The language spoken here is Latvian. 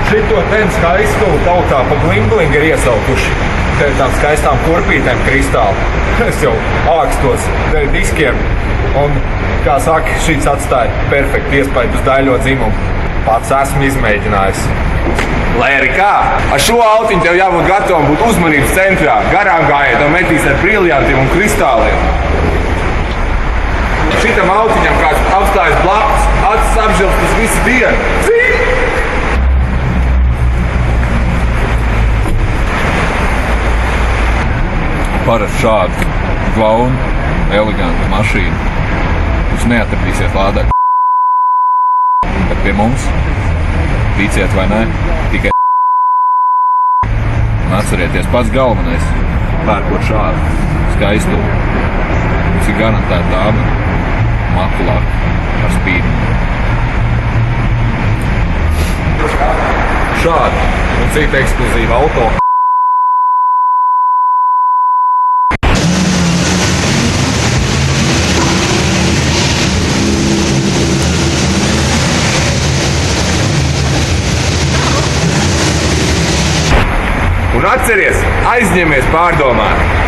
Šito ten skaistu tautā pa bling-bling ir iesaukuši. Te tām skaistām kurpītēm kristāli. Es jau ākstos dēļ diskiem. Un, kā saka, šīs atstāja perfekti iespēju uz daļo dzimumu. Pats esmu izmēģinājis. Lai arī kā, ar šo autiņu tev jābūt gatavam būt uzmanības centrā. Garām gājēji tev metīs ar briljantiem un kristāliem. Šitam autiņam kāds apstājas blakus, acis apžilstas visu dienu. Parasti šādu glaunu, elegantu mašīnu jūs neatradīsiet lādā. Bet pie mums, ticiet vai ne, tikai un atcerieties pats galvenais, pērkot šādu skaistu, tas ir garantēta dāma, makulāka ar spīdu. Šādi un cita ekskluzīva auto. Un atceries, aizņemies pārdomāt!